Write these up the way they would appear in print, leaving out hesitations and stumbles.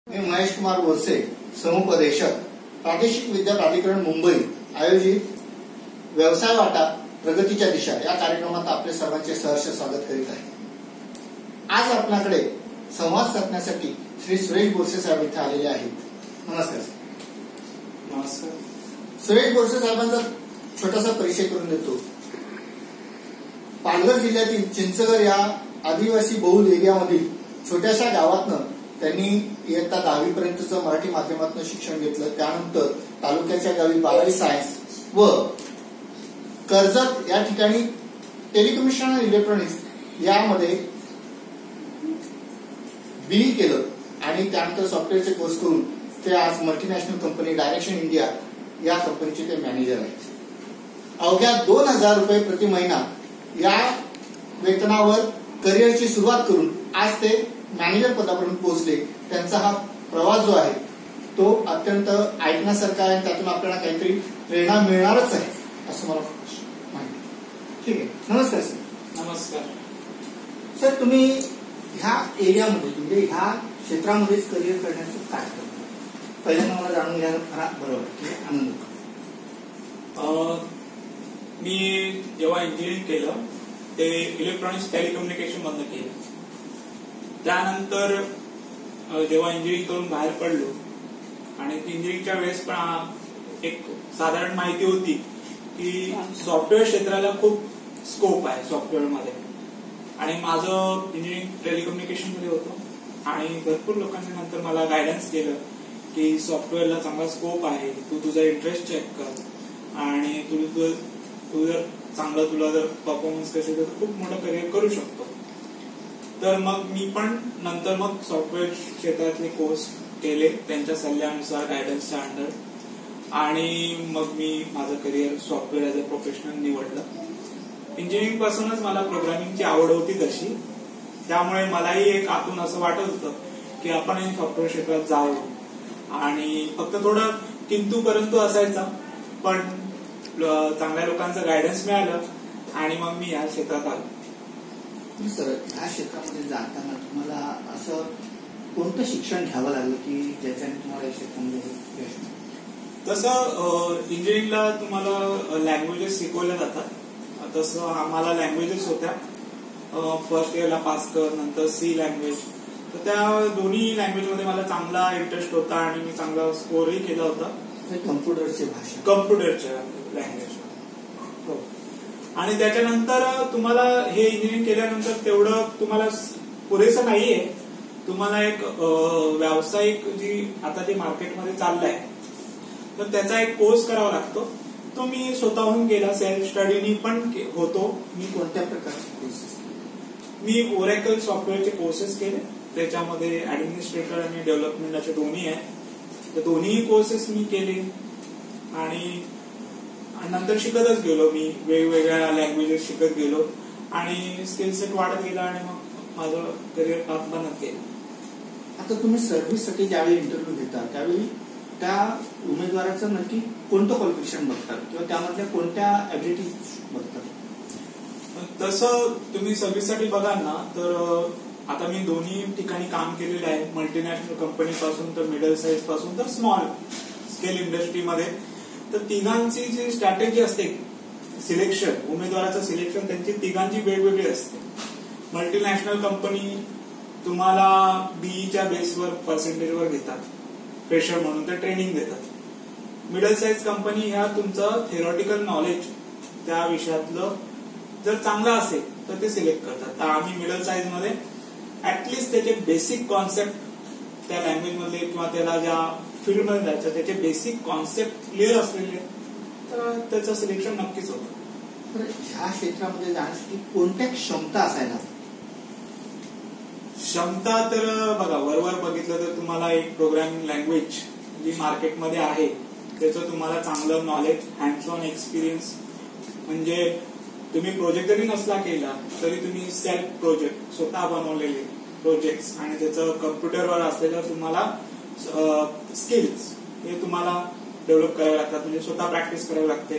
मी महेश कुमार बोरसे, समुपदेशक, प्रादेशिक विद्या प्राधिकरण मुंबई आयोजित व्यवसाय वाटा प्रगतीच्या दिशा या कार्यक्रमात आपले सर्वांचे सहर्ष स्वागत करीत आहे। आज आपल्याकडे संवाद साधण्यासाठी श्री सुरेश बोरसे साहेब इथे आलेले आहेत। नमस्कार सर। नमस्कार। सुरेश बोरसे साहेबांचा छोटासा परिचय करून देतो। पालघर जिल्ह्यातील चिंचगड या आदिवासी बहुल एरियामधील छोट्याशा गावातनं त्यांनी इयत्ता 10वी पर्यंतचं मराठी माध्यमातून शिक्षण घेतलं। त्यानंतर तालुक्याच्या गावी 12वी सायन्स व कर्जत या ठिकाणी टेलिकम्युनिकेशन आणि इलेक्ट्रॉनिक्स यामध्ये BE केलं आणि त्यानंतर सॉफ्टवेअरचे कोर्स करून ते आज मल्टीनॅशनल कंपनी डायरेक्शन इंडिया या कंपनीचे ते मॅनेजर आहेत। अवघ्या 2000 रुपये प्रति महिना या वेतनावर करिअरची सुरुवात करून आज ते मॅनेजर पदापर्यंत पोहोचले। त्यांचा हा प्रवास जो आहे तो अत्यंत ऐकण्यासारखा आहे, त्यातून आपल्याला काहीतरी प्रेरणा मिळणारच आहे असं मला माहिती। ठीक आहे, नमस्कार सर। नमस्कार सर, तुम्ही ह्या एरियामध्ये म्हणजे ह्या क्षेत्रामध्येच करिअर करण्याचं काय करता? पहिल्यांदा मला जाणून घ्यायला फार बरं वाटतं, आनंद होतो। मी जेव्हा इंजिनिअरिंग केलं ते इलेक्ट्रॉनिक्स टेलिकम्युनिकेशन मधनं केलं। त्यानंतर जेव्हा इंजिनिअरिंग करून बाहेर पडलो आणि इंजिनिअरिंगच्या वेळेस पण एक साधारण माहिती होती की सॉफ्टवेअर क्षेत्राला खूप स्कोप आहे सॉफ्टवेअरमध्ये, आणि माझं इंजिनिअरिंग टेलिकम्युनिकेशन मध्ये होतं आणि भरपूर लोकांनी नंतर मला गायडन्स केलं की सॉफ्टवेअरला चांगला स्कोप आहे, तू तुझा इंटरेस्ट चेक कर आणि तू जर चांगलं तुला जर परफॉर्मन्स कसे तर खूप मोठं करिअर करू शकतो। तर मग मी पण नंतर मग सॉफ्टवेअर क्षेत्रातले कोर्स केले त्यांच्या सल्ल्यानुसार गायडन्सच्या अंडर, आणि मग मी माझं career software as a professional निवडलं। इंजिनिअरिंग पासूनच मला प्रोग्रामिंगची आवड होती तशी, त्यामुळे मलाही एक आतून असं वाटत होतं की आपणही सॉफ्टवेअर क्षेत्रात जावं, आणि फक्त थोडं किंतु परंतु असायचा, पण चांगल्या लोकांचं गायडन्स मिळालं आणि मग मी या क्षेत्रात आलो। सर, ह्या क्षेत्रामध्ये जाताना तुम्हाला असं कोणतं शिक्षण घ्यावं लागलं की ज्याच्याने तुम्हाला या क्षेत्रामध्ये यश मिळालं? तसं इंजिनिअरिंगला तुम्हाला लँग्वेजेस शिकवल्या जातात, तसं आम्हाला लँग्वेजेस होत्या। फर्स्ट इयरला पास्कर, नंतर C लँग्वेज, तर त्या दोन्ही लँग्वेजमध्ये मला चांगला इंटरेस्ट होता आणि मी चांगला स्कोरही केला होता। कम्प्युटरची भाषा, कम्प्युटरच्या लँग्वेज, आणि त्याच्यानंतर तुम्हाला हे इंजिनिअरिंग केल्यानंतर तेवढं तुम्हाला पुरेसं नाहीये, तुम्हाला एक व्यावसायिक जी आता जे मार्केटमध्ये चाललंय तर त्याचा एक कोर्स करावा लागतो। तो मी स्वतःहून केला, सेल्फ स्टडीनी पण होतो। मी कोणत्या प्रकारचे कोर्सेस? मी ओरॅकल सॉफ्टवेअरचे कोर्सेस केले, त्याच्यामध्ये ऍडमिनिस्ट्रेटर आणि डेव्हलपमेंट असे दोन्ही आहे, तर दोन्ही कोर्सेस मी केले आणि नंतर शिकतच गेलो। मी वेगवेगळ्या लँग्वेजेस शिकत गेलो आणि स्किल सेट वाढत गेला आणि मग माझं करिअर पाथ बनत गेलं। आता तुम्ही सर्व्हिससाठी ज्यावेळी इंटरव्ह्यू घेता त्यावेळी त्या उमेदवाराचं नक्की कोणतं क्वालिफिकेशन बघतात किंवा त्यामधल्या कोणत्या ऍबिलिटीज बघतात? तसं तुम्ही सर्व्हिससाठी बघाल ना, तर आता मी दोन्ही ठिकाणी काम केलेलं आहे, मल्टीनॅशनल कंपनी पासून तर मिडल साईज पासून तर स्मॉल स्केल इंडस्ट्रीमध्ये। तर तिघांची जी स्ट्रॅटेजी असते सिलेक्शन, उमेदवाराचं सिलेक्शन त्यांची तिघांची वेगवेगळी असते। मल्टीनॅशनल कंपनी तुम्हाला BE च्या बेसवर पर्सेंटेजवर घेतात, फ्रेशर म्हणून ते ट्रेनिंग देतात। मिडल साईज कंपनी ह्या तुमचं थेरॉटिकल नॉलेज त्या विषयातलं जर चांगलं असेल तर ते सिलेक्ट करतात। तर आम्ही मिडल साईज मध्ये ऍटलिस्ट त्याचे बेसिक कॉन्सेप्ट त्या लँग्वेज मधले किंवा त्याला ज्या फील्ड मध्ये जायचं त्याचे बेसिक कॉन्सेप्ट क्लिअर असलेले तर त्याचं सिलेक्शन नक्कीच होतं। तर ह्या क्षेत्रामध्ये जाण्यासाठी कोणत्या क्षमता असायला? क्षमता तर बघा, वरवर बघितलं तर तुम्हाला एक प्रोग्रामिंग लँग्वेज जी मार्केटमध्ये आहे त्याचं तुम्हाला चांगलं नॉलेज, हँड्स ऑन एक्सपिरियन्स, म्हणजे तुम्ही प्रोजेक्ट जरी नसला केला तरी तुम्ही सेल्फ प्रोजेक्ट स्वतः बनवलेले प्रोजेक्ट्स आणि त्याचं कम्प्युटरवर असलेलं तुम्हाला स्किल्स हे तुम्हाला डेव्हलप करावे लागतात, म्हणजे स्वतः प्रॅक्टिस करावी लागते।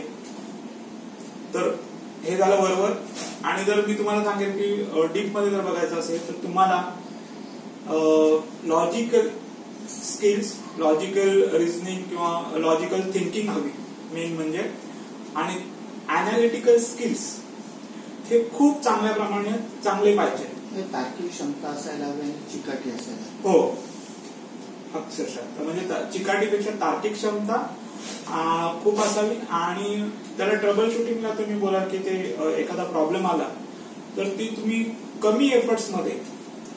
तर हे झालं बरोबर। आणि जर मी तुम्हाला सांगेन की डीप मध्ये जर बघायचं असेल तर तुम्हाला लॉजिकल स्किल्स, लॉजिकल रिझनिंग किंवा लॉजिकल थिंकिंग हवी मेन म्हणजे, आणि अनालिटिकल स्किल्स हे खूप चांगल्या प्रमाणे चांगले पाहिजे. तार्किक क्षमता असायला हवी आणि चिकाटी असायला. हो, अक्षरशः म्हणजे चिकाटीपेक्षा तार्किक क्षमता खूप असावी. आणि त्याला ट्रबल शूटिंगला तुम्ही बोला की ते एखादा प्रॉब्लेम आला तर ती तुम्ही कमी एफर्ट्स मध्ये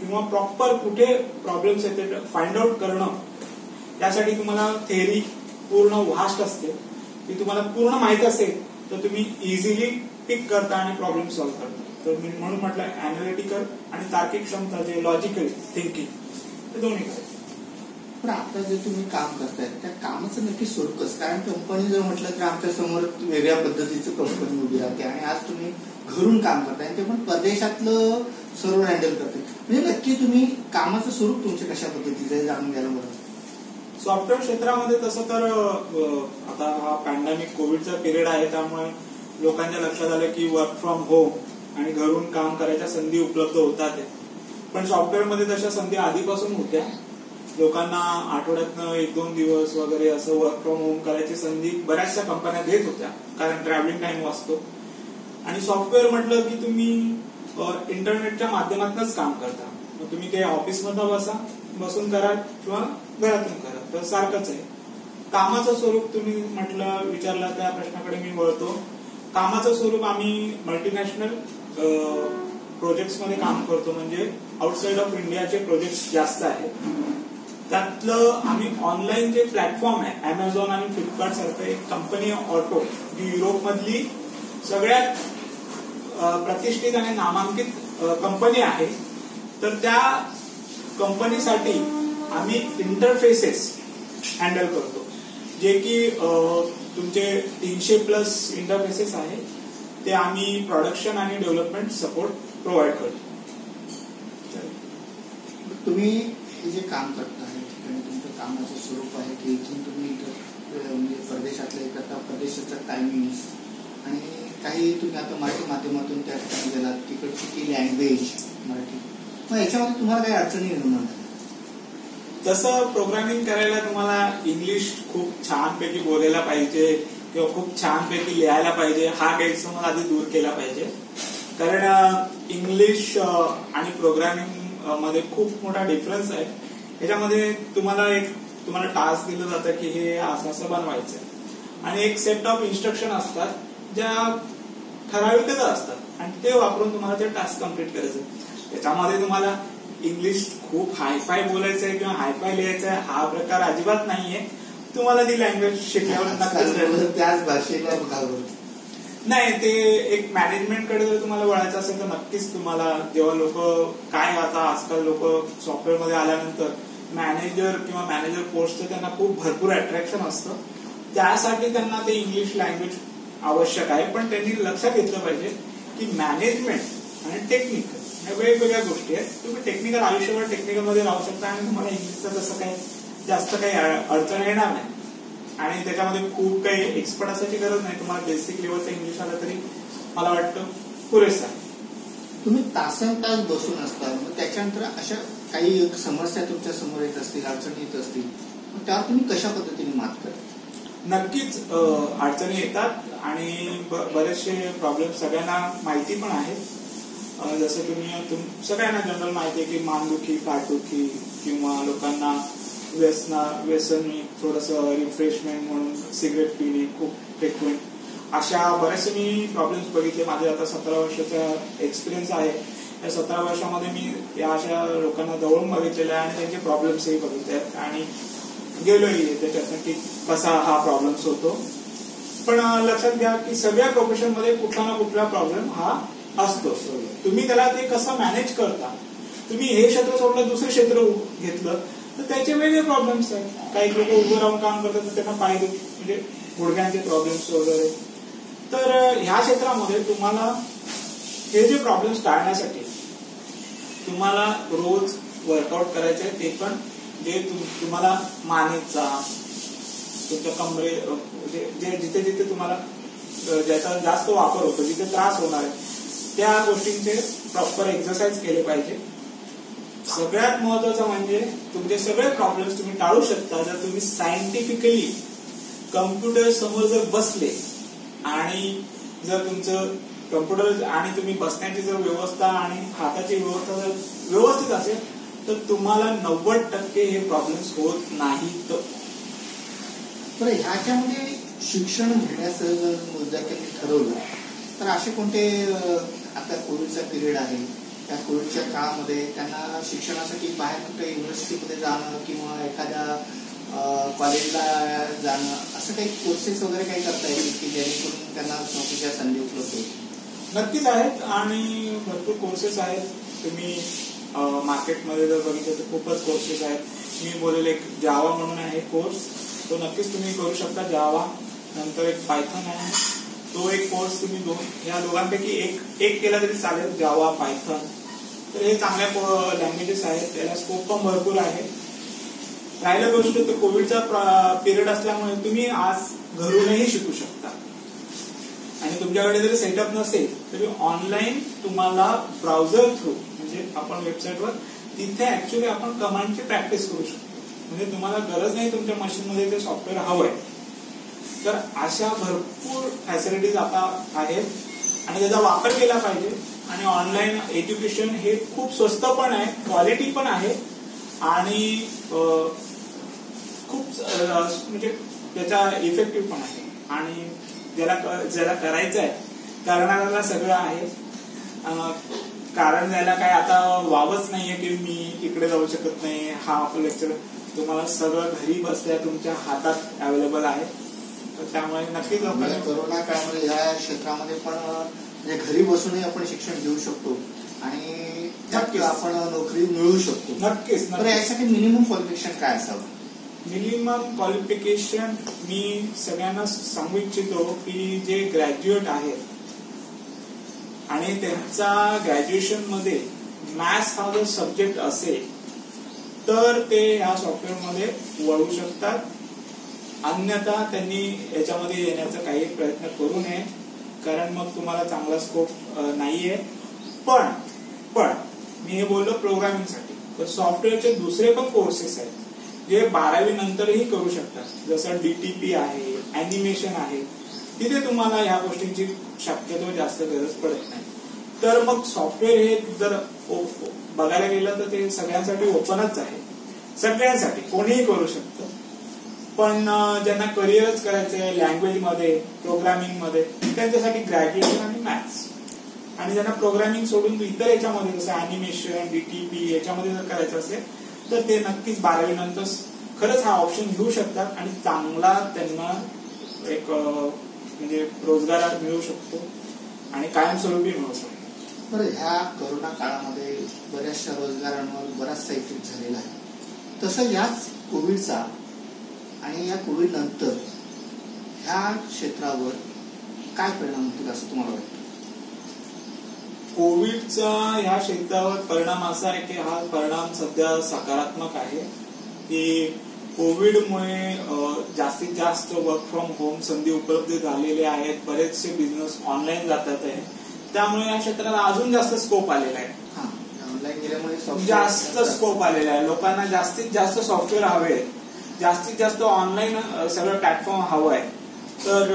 किंवा प्रॉपर कुठे प्रॉब्लेम्स येते फाइंड आउट करणं, त्यासाठी तुम्हाला थेअरी पूर्ण व्हास्ट असते, ती तुम्हाला पूर्ण माहित असेल तर तुम्ही इझिली पिक करता आणि प्रॉब्लेम सॉल्व्ह करता. तर मी म्हणून म्हटलं अनालिटिकल आणि तार्किक क्षमता जे लॉजिकल थिंकिंग ते दोन्ही करायचं. पण आता जे तुम्ही काम करताय त्या कामाचं नक्की स्वरूप कसं? कारण कंपनी जर म्हटलं तर आमच्या समोर वेगळ्या पद्धतीचं कंपनी उभी राहते आणि आज तुम्ही घरून काम करताय आणि ते पण परदेशातलं सर्व हँडल करते. म्हणजे नक्की तुम्ही कामाचं स्वरूप तुमच्या कशा पद्धतीचं आहे जाणून घ्यायला बरं. सॉफ्टवेअर क्षेत्रामध्ये तसं तर आता हा पॅन्डेमिक कोविडचा पिरियड आहे, त्यामुळे लोकांच्या लक्षात आलं की वर्क फ्रॉम होम आणि घरून काम करायच्या संधी उपलब्ध होतात. पण सॉफ्टवेअरमध्ये तशा संधी आधीपासून होत्या. लोकांना आठवड्यातनं 1-2 दिवस वगैरे असं वर्क फ्रॉम होम करायची संधी बऱ्याचशा कंपन्या देत होत्या, कारण ट्रॅव्हलिंग टाइम वाचतो. आणि सॉफ्टवेअर म्हटलं की तुम्ही इंटरनेटच्या माध्यमातूनच काम करता. मग तुम्ही ते ऑफिसमधनं बसून करा किंवा घरातून करा, तर सारखंच आहे. कामाचं स्वरूप तुम्ही म्हटलं विचारला त्या प्रश्नाकडे मी वळतो. कामाचं स्वरूप आम्ही मल्टीनॅशनल प्रोजेक्ट्स मध्ये काम करतो, म्हणजे आउटसाइड ऑफ इंडियाचे प्रोजेक्ट जास्त आहेत. त्यातलं आम्ही ऑनलाईन जे प्लॅटफॉर्म आहे अमेझॉन आणि फ्लिपकार्ट सारखं एक कंपनी ऑटो, जी युरोपमधली सगळ्यात प्रतिष्ठित आणि नामांकित कंपनी आहे, तर त्या कंपनीसाठी आम्ही इंटरफेसेस हँडल करतो, जे की तुमचे 300+ इंटरफेसेस आहे. ते आम्ही प्रोडक्शन आणि डेव्हलपमेंट सपोर्ट प्रोव्हाइड करतो. तुम्ही हे जे काम करता आहे ठिकाणी तुमचं कामाचं स्वरूप आहे की इथून तुम्ही म्हणजे परदेशातले करता, परदेशाचा टायमिंग आणि काही तुम्ही आता मराठी माध्यमातून त्या ठिकाणी गेलात, तिकडची ती लँग्वेज मराठी, मग याच्यामध्ये तुम्हाला काही अडचणी येणार नाही? तसं प्रोग्रामिंग करायला तुम्हाला इंग्लिश खूप छानपैकी बोलायला पाहिजे किंवा खूप छानपैकी लिहायला पाहिजे, हा गैरसमज आधी दूर केला पाहिजे. कारण इंग्लिश आणि प्रोग्रामिंग मध्ये खूप मोठा डिफरन्स आहे. याच्यामध्ये तुम्हाला टास्क दिलं जातं की हे असं बनवायचं आणि एक सेट ऑफ इन्स्ट्रक्शन असतात ज्या ठराविकच असतात आणि ते वापरून तुम्हाला ते टास्क कम्प्लीट करायचं. त्याच्यामध्ये तुम्हाला इंग्लिश खूप हायफाय बोलायचं आहे किंवा हायफाय लिहायचं आहे हा प्रकार अजिबात नाहीये. तुम्हाला ती लँग्वेज शिकल्यावर त्याच भाषेला नाही, ते एक मॅनेजमेंटकडे जर तुम्हाला वळायचं असेल तर नक्कीच तुम्हाला जेव्हा लोक काय आता आजकाल लोक सॉफ्टवेअर मध्ये आल्यानंतर मॅनेजर किंवा मॅनेजर पोस्टचं त्यांना खूप भरपूर अट्रॅक्शन असतं, त्यासाठी त्यांना ते इंग्लिश लँग्वेज आवश्यक आहे. पण त्यांनी लक्षात घेतलं पाहिजे की मॅनेजमेंट आणि टेक्निकल ह्या वेगवेगळ्या गोष्टी आहेत. तुम्ही टेक्निकल आयुष्यभर टेक्निकल मध्ये राहू शकता आणि तुम्हाला इंग्लिशचं तसं काही जास्त काही अडचण येणार नाही आणि त्याच्यामध्ये खूप काही एक्सपर्ट असायची गरज नाही. तुम्हाला बेसिक लेवलचं इंग्लिश आलं तरी मला वाटतं पुरेसा. तुम्ही तासनतास बसून असता, मग त्याच्यानंतर अशा काही समस्या तुमच्या समोर येत असतील, अडचणी येत असतील, मग त्यावर तुम्ही कशा पद्धतीने मात करता? नक्कीच अडचणी येतात आणि बरेचसे प्रॉब्लेम सगळ्यांना माहिती पण आहेत. जसं तुम्ही सगळ्यांना जनरल माहिती आहे की मानदुखी, पाठदुखी किंवा लोकांना व्यसन थोडंसं रिफ्रेशमेंट म्हणून सिगरेट पिणे खूप फ्रिक्वेंट, अशा बरेचसे मी प्रॉब्लेम्स बघितले. माझे आता 17 वर्षाचा एक्सपिरियन्स आहे. या 17 वर्षामध्ये मी या अशा लोकांना जवळून बघितलेले आहे आणि त्यांचे प्रॉब्लेम्सही बघितले आहेत आणि गेलोही त्याच्यातून की कसा हा प्रॉब्लेम्स होतो. पण लक्षात घ्या की सगळ्या प्रोफेशनमध्ये कुठला ना कुठला प्रॉब्लेम हा असतो. तुम्ही त्याला ते कसं मॅनेज करता. तुम्ही हे क्षेत्र सोडलं दुसरं क्षेत्र घेतलं तर त्याचे वेगळे प्रॉब्लेम्स आहेत. काही लोक उभं राहून काम करतात तर त्यांना पाय म्हणजे गुडघ्यांचे प्रॉब्लेम्स वगैरे. तर ह्या क्षेत्रामध्ये तुम्हाला हे जे प्रॉब्लेम्स टाळण्यासाठी तुम्हाला रोज वर्कआउट करायचे, ते पण जे तुम्हाला मानेचा, तुमच्या कमरे जे जिथे जिथे तुम्हाला ज्याचा जास्त वापर होतो, जिथे त्रास होणार आहे त्या गोष्टींचे प्रॉपर एक्सरसाइज केले पाहिजे. सगळ्यात महत्वाचं म्हणजे तुमचे सगळे प्रॉब्लेम्स तुम्ही टाळू शकता जर तुम्ही सायंटिफिकली कम्प्युटर समोर जर बसले आणि जर तुमचं कम्प्युटर आणि तुम्ही बसण्याची जर व्यवस्था आणि हाताची व्यवस्था जर व्यवस्थित असेल तर तुम्हाला 90% हे प्रॉब्लेम्स होत नाहीत. बरं, ह्याच्यामध्ये शिक्षण घेण्याचं जर विद्यार्थ्यांनी ठरवलं तर असे कोणते आता कोविडचा पिरियड आहे, त्या कोविडच्या काळामध्ये त्यांना शिक्षणासाठी बाहेर कुठे युनिव्हर्सिटीमध्ये जाणं किंवा एखाद्या कॉलेजला जाणं असं काही कोर्सेस वगैरे काही करता येईल की जेणेकरून त्यांना नोकरीच्या संधी उपलब्ध होईल? नक्कीच आहेत आणि भरपूर कोर्सेस आहेत. तुम्ही मार्केटमध्ये जर बघितलं तर खूपच कोर्सेस आहेत. मी बोलेल एक जावा म्हणून आहे कोर्स, तो नक्कीच तुम्ही करू शकता. जावा नंतर एक पायथन आहे, तो एक कोर्स तुम्ही या दोघांपैकी एक केला तरी चालेल. जावा, पायथन, तर हे चांगल्या लँग्वेजेस आहेत, त्याला स्कोप पण भरपूर आहे. राहिलं गोष्ट तर कोविडचा पिरियड असल्यामुळे तुम्ही आज घरूनही शिकू शकता आणि तुमच्याकडे जरी सेटअप नसेल तरी ऑनलाईन तुम्हाला ब्राउझर थ्रू म्हणजे आपण वेबसाईटवर तिथे ऍक्च्युली आपण कमांडची प्रॅक्टिस करू शकतो. म्हणजे तुम्हाला गरज नाही तुमच्या मशीनमध्ये ते सॉफ्टवेअर हवंय. तर अशा भरपूर फॅसिलिटीज आता आहेत आणि त्याचा वापर केला पाहिजे. आणि ऑनलाईन एज्युकेशन हे खूप स्वस्त पण आहे, क्वालिटी पण आहे आणि खूप म्हणजे त्याचा इफेक्टिव्ह पण आहे. आणि ज्याला करायचं आहे करणाऱ्याला सगळं आहे. कारण द्यायला काय आता वावच नाहीये की मी इकडे जाऊ शकत नाही. हा आपलं लेक्चर तुम्हाला सगळं घरी बसल्या तुमच्या हातात अवेलेबल आहे. तर त्यामुळे नक्कीच लोकांना कोरोना काळामध्ये या क्षेत्रामध्ये पण म्हणजे घरी बसूनही आपण शिक्षण घेऊ शकतो आणि नक्कीच आपण नोकरी मिळवू शकतो. नक्कीच. तर यासाठी मिनिमम क्वालिफिकेशन काय असावं? मिनिमम क्वालिफिकेशन मी सगळ्यांना सांगू इच्छितो की जे ग्रॅज्युएट आहेत आणि त्यांचा ग्रॅज्युएशन मध्ये मॅथ्स हा जर सब्जेक्ट असेल तर ते या सॉफ्टवेअरमध्ये वळू शकतात. अन्यथा त्यांनी याच्यामध्ये येण्याचा काही प्रयत्न करू नये, कारण मग तुम्हाला चांगला स्कोप नाहीये. पण मी हे बोललो प्रोग्रामिंगसाठी, तर सॉफ्टवेअरचे दुसरे पण कोर्सेस आहेत जे 12वी नंतरही करू शकतात. जसं DTP आहे, अॅनिमेशन आहे, तिथे तुम्हाला ह्या गोष्टींची शक्यतो जास्त गरज पडत नाही. तर मग सॉफ्टवेअर हे जर बघायला गेलं तर ते सगळ्यांसाठी ओपनच आहे. सगळ्यांसाठी कोणीही करू शकतं. पण ज्यांना करिअरच करायचं आहे लँग्वेजमध्ये, प्रोग्रामिंगमध्ये, त्यांच्यासाठी ग्रॅज्युएशन आणि मॅथ्स. आणि ज्यांना प्रोग्रामिंग सोडून इतर याच्यामध्ये जसं अॅनिमेशन, DTP याच्यामध्ये जर करायचं असेल तर ते नक्कीच 12वी नंतर खरंच हा ऑप्शन घेऊ शकतात आणि चांगला त्यांना एक म्हणजे रोजगार मिळू शकतो आणि कायमस्वरूपी मिळू शकतो. बरं, ह्या कोरोना काळामध्ये बऱ्याचशा रोजगारांवर बराचसा इफेक्ट झालेला आहे. तसं याच कोविडचा आणि या कोविड नंतर ह्या क्षेत्रावर काय परिणाम होतील असं तुम्हाला वाटतं? कोविडचा ह्या क्षेत्रावर परिणाम असा आहे की हा परिणाम सध्या सकारात्मक आहे की कोविडमुळे जास्तीत जास्त वर्क फ्रॉम होम संधी उपलब्ध झालेल्या आहेत. बरेचसे बिझनेस ऑनलाईन जातात आहे, त्यामुळे या क्षेत्राला अजून जास्त स्कोप आलेला आहे. ऑनलाईन गेल्यामुळे जास्त स्कोप आलेला आहे. लोकांना जास्तीत जास्त सॉफ्टवेअर हवे, जास्तीत जास्त ऑनलाईन सगळं प्लॅटफॉर्म हवं आहे. तर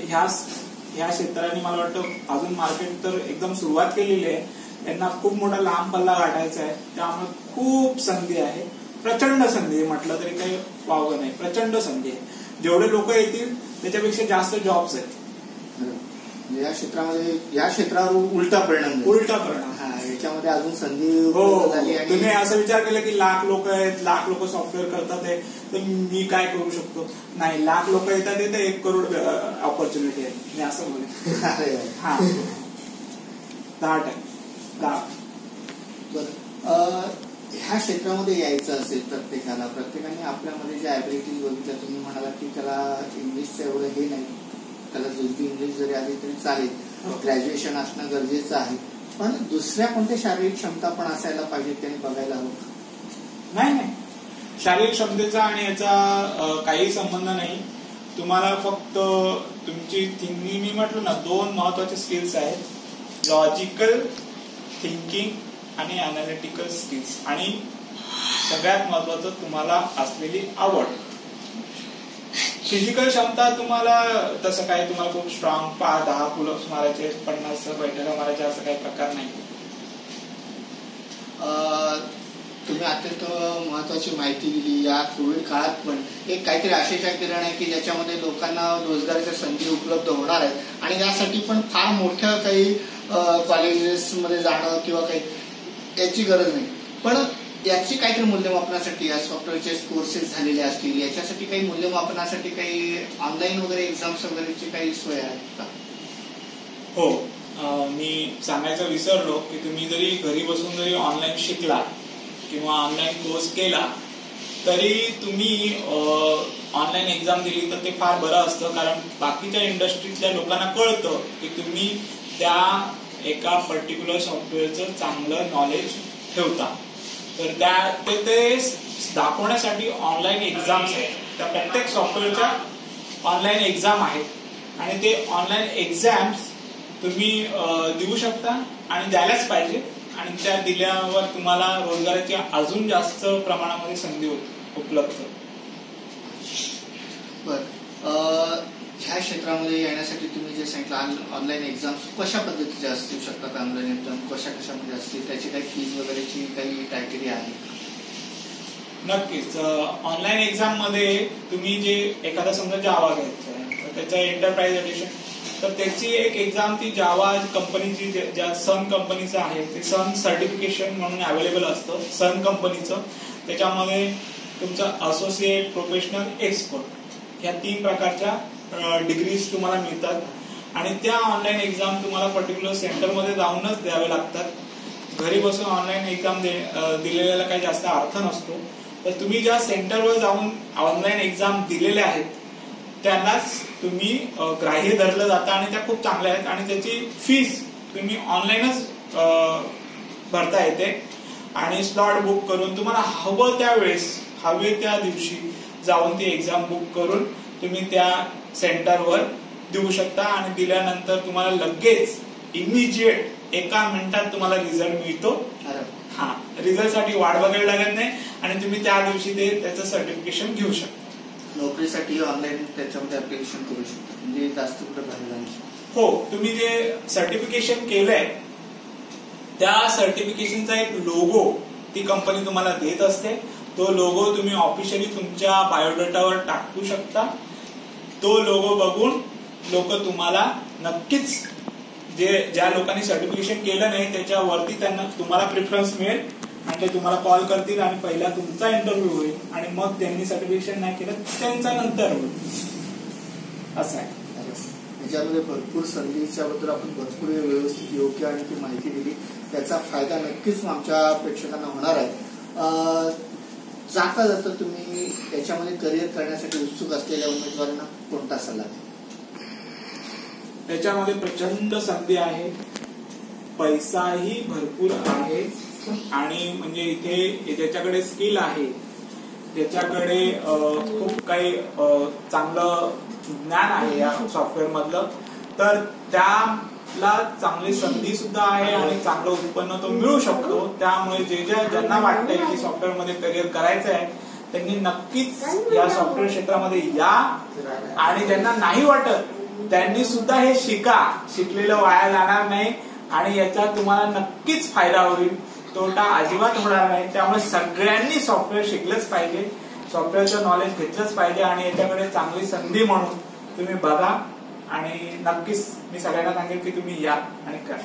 ह्या क्षेत्राने मला वाटतं अजून मार्केट तर एकदम सुरुवात केलेली आहे. यांना खूप मोठा लांब पल्ला गाठायचा आहे. त्यामुळे खूप संधी आहे, प्रचंड संधी म्हटलं तरी काही वावगं नाही. प्रचंड संधी आहे. जेवढे लोक येतील त्याच्यापेक्षा जास्त जॉब्स आहेत. या क्षेत्रामध्ये या क्षेत्रावर उलटा परिणाम याच्यामध्ये अजून संधी झाली. तुम्ही असा विचार केला की लाख लोक आहेत, लाख लोक सॉफ्टवेअर करतात आहे, तर मी काय करू शकतो? नाही, लाख लोक येतात तर 1 करोड ऑपॉर्च्युनिटी आहे. मी असं बोलेन. हा 10%. बरं, ह्या क्षेत्रामध्ये यायचं असेल प्रत्येकाने आपल्यामध्ये ज्या ऍबिलिटीज बघितल्या, तुम्ही म्हणाला की त्याला इंग्लिशचं एवढं हे नाही, त्याला जुलबी इंग्लिश जरी आली तरी चालेल, ग्रॅज्युएशन असणं गरजेचं आहे, पण दुसऱ्या कोणत्या शारीरिक क्षमता पण असायला पाहिजे त्यांनी बघायला हवं? नाही, शारीरिक क्षमतेचा आणि याचा काही संबंध नाही. तुम्हाला फक्त तुमची थिंकिंग, मी म्हटलं ना 2 महत्वाचे स्किल्स आहेत, लॉजिकल थिंकिंग आणि अनालिटिकल स्किल्स आणि सगळ्यात महत्वाचं तुम्हाला असलेली आवड. फिजिकल क्षमता तुम्हाला तसं काय तुम्हाला खूप स्ट्रॉंग 10 पुलअप्स मारायचे 50 बैठका मारायचे असं काही प्रकार नाही. तुम्ही अत्यंत महत्वाची माहिती दिली. या कोविड काळात पण एक काहीतरी आशेचा किरण आहे की ज्याच्यामध्ये लोकांना रोजगाराच्या संधी उपलब्ध होणार आहेत आणि यासाठी पण फार मोठ्या काही कॉलेजेसमध्ये जाणं किंवा काही याची गरज नाही. पण याची काहीतरी मूल्यमापनासाठी या सॉफ्टवेअरचे कोर्सेस झालेले असतील याच्यासाठी काही मूल्यमापनासाठी काही ऑनलाईन वगैरे एक्झाम्स वगैरेची काही सोय आहे का? हो, मी सांगायचं विसरलो की तुम्ही जरी घरी बसून जरी ऑनलाईन शिकला किंवा ऑनलाईन कोर्स केला तरी तुम्ही ऑनलाईन एक्झाम दिली तर ते फार बरं असतं. कारण बाकीच्या इंडस्ट्रीतल्या लोकांना कळतं की तुम्ही त्या एका पर्टिक्युलर सॉफ्टवेअरचं चांगलं नॉलेज ठेवता. तर ते दाखवण्यासाठी ऑनलाईन एक्झाम्स आहेत. त्या प्रत्येक सॉफ्टवेअरच्या ऑनलाईन एक्झाम आहेत आणि ते ऑनलाईन एक्झाम्स तुम्ही देऊ शकता आणि द्यायलाच पाहिजे. आणि त्या दिल्यावर तुम्हाला रोजगाराची अजून जास्त प्रमाणामध्ये संधी उपलब्ध. बरं, ह्या क्षेत्रामध्ये येण्यासाठी तुम्ही जे सांगितलं ऑनलाईन एक्झाम्स कशा पद्धतीचे असू शकतात? ऑनलाईन एक्झाम कशामध्ये असतील? त्याची काही फीज वगैरेची काही क्रायटेरिया आहे? नक्कीच. ऑनलाईन एक्झाम मध्ये तुम्ही जे एखादा समजा जावा घ्यायचं आहे तर त्याचं एंटरप्राइज एडिशन तर त्याची एक एक्झाम ती जावा कंपनीची ज्या सन कंपनीचं आहे ते सन सर्टिफिकेशन म्हणून अवेलेबल असतं सन कंपनीचं. त्याच्यामध्ये तुमचं असोसिएट, प्रोफेशनल, एक्सपर्ट या 3 प्रकारच्या डिग्रीज तुम्हाला मिळतात आणि त्या ऑनलाईन एक्झाम तुम्हाला पर्टिक्युलर सेंटरमध्ये जाऊनच द्यावे लागतात. घरी बसून ऑनलाईन एक्झाम दिलेल्याला काही जास्त अर्थ नसतो. तर तुम्ही ज्या सेंटरवर जाऊन ऑनलाईन एक्झाम दिलेल्या आहेत त्यांनाच तुम्ही ग्राह्य धरलं जातं आणि त्या खूप चांगल्या आहेत आणि त्याची फीस तुम्ही ऑनलाईनच भरता येते आणि स्लॉट बुक करून तुम्हाला हवं त्यावेळेस हवे त्या दिवशी जाऊन ती एक्झाम बुक करून तुम्ही त्या सेंटरवर देऊ शकता आणि दिल्यानंतर तुम्हाला लगेच इमिजिएट 1 मिनिटात तुम्हाला रिझल्ट मिळतो. हा, रिझल्ट साठी वाट बघायला लागत नाही आणि तुम्ही त्या दिवशी त्याचं सर्टिफिकेशन घेऊ शकता. नोकरीसाठी ऑनलाईन त्याच्यामध्ये ऍप्लिकेशन करू शकता म्हणजे जास्त कुठे भरायला नाही. हो, तुम्ही जे सर्टिफिकेशन केलंय त्या सर्टिफिकेशनचा एक लोगो ती कंपनी तुम्हाला देत असते. तो लोगो तुम्ही ऑफिशियली तुमच्या बायोडेटावर टाकू शकता. तो लोगो बघून लोक तुम्हाला नक्कीच ज्या लोकांनी सर्टिफिकेशन केलं नाही त्याच्यावरती तुम्हाला प्रेफरन्स मिळेल आणि ते तुम्हाला कॉल करतील आणि पहिला तुमचा इंटरव्ह्यू होईल आणि मग त्यांनी सर्टिफिकेशन नाही केलं त्यांचा नंतर होईल. असं आहे. याच्यामध्ये भरपूर संधीच्याबद्दल आपण भरपूर व्यवस्थित योग्य आणि ती माहिती दिली. त्याचा फायदा नक्कीच आमच्या प्रेक्षकांना होणार आहे. जाता जाता तुम्ही याच्यामध्ये करिअर करण्यासाठी उत्सुक असलेल्या उमेदवारांना कोणता सल्ला द्याल? त्याच्यामध्ये प्रचंड संधी आहे, पैसाही भरपूर आहे आणि म्हणजे इथे ज्याच्याकडे स्किल आहे ज्याच्याकडे खूप काही चांगलं ज्ञान आहे या सॉफ्टवेअर मधलं तर त्याला चांगली संधी सुद्धा आहे आणि चांगलं उत्पन्न तो मिळू शकतो. त्यामुळे ज्यांना वाटतंय की सॉफ्टवेअर मध्ये करिअर करायचं आहे त्यांनी नक्कीच या सॉफ्टवेअर क्षेत्रामध्ये या आणि ज्यांना नाही वाटत त्यांनी सुद्धा हे शिकलेलं वाया जाणार नाही आणि याचा तुम्हाला नक्कीच फायदा होईल. तोटा अजिबात होणार नाही. त्यामुळे सगळ्यांनी सॉफ्टवेअर शिकलंच पाहिजे, सॉफ्टवेअरचं नॉलेज घेतलंच पाहिजे आणि याच्याकडे चांगली संधी म्हणून तुम्ही बघा आणि नक्कीच मी सगळ्यांना सांगेन की तुम्ही या आणि करा.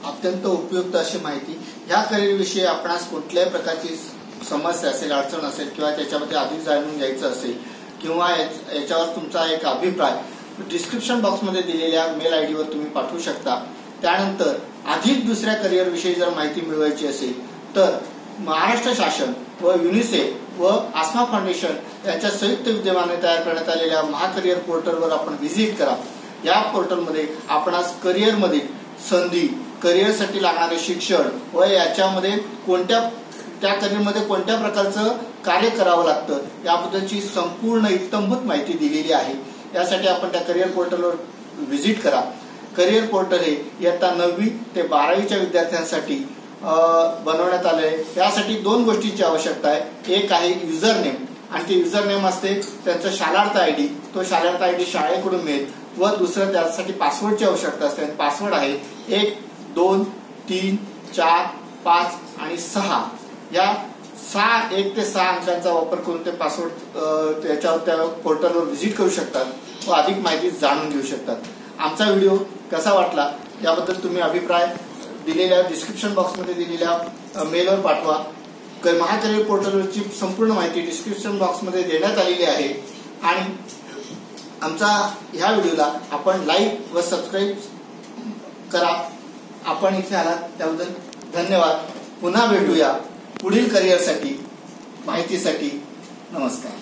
अत्यंत उपयुक्त अशी माहिती. ह्या करिअर विषयी आपणास कुठल्याही प्रकारची समस्या असेल, अडचण असेल किंवा त्याच्यामध्ये अधिक जाणून घ्यायचं असेल किंवा याच्यावर तुमचा एक अभिप्राय डिस्क्रिप्शन बॉक्समध्ये दिलेल्या मेल आयडी वर तुम्ही पाठवू शकता. त्यानंतर अधिक दुसऱ्या करिअर विषयी जर माहिती मिळवायची असेल तर महाराष्ट्र शासन व युनिसेफ व आस्मा फाउंडेशन यांच्या संयुक्त विद्यमाने तयार करण्यात आलेल्या महाकरिअर पोर्टलवर आपण व्हिजिट करा. या पोर्टलमध्ये आपणास करिअरमधील संधी, करिअरसाठी लागणारे शिक्षण व याच्यामध्ये त्या करिअरमध्ये कोणत्या प्रकारचं कार्य करावं लागतं याबद्दलची संपूर्ण इत्थंभूत माहिती दिलेली आहे. यासाठी आपण त्या करिअर पोर्टलवर व्हिजिट करा. करिअर पोर्टल हे इयत्ता 9वी ते 12वीच्या विद्यार्थ्यांसाठी बनवण्यात आले आहे. यासाठी 2 गोष्टींची आवश्यकता आहे. एक आहे युजर नेम, आणि ते युजर नेम असते त्यांचं शालार्थ ID. तो शालार्थ ID शाळेकडून मिळेल. व दुसरं त्यासाठी पासवर्डची आवश्यकता असते. पासवर्ड आहे 1, 2, 3, 4, 5 आणि 6. या 1 ते 6 अंकांचा वापर करून ते पासवर्ड त्याच्यावर त्या पोर्टलवर व्हिजिट करू शकतात व अधिक माहिती जाणून घेऊ शकतात. आमचा व्हिडिओ कसा वाटला याबद्दल तुम्ही अभिप्राय दिलेल्या डिस्क्रिप्शन बॉक्समध्ये दिलेल्या मेलवर पाठवा. महाकरिअर पोर्टलवरची संपूर्ण माहिती डिस्क्रिप्शन बॉक्समध्ये देण्यात आलेली आहे. आणि आमचा ह्या व्हिडिओला आपण लाईक व सबस्क्राईब करा. आपण इथे आलात त्याबद्दल धन्यवाद. पुन्हा भेटूया पुढील करिअरसाठी माहितीसाठी. नमस्कार.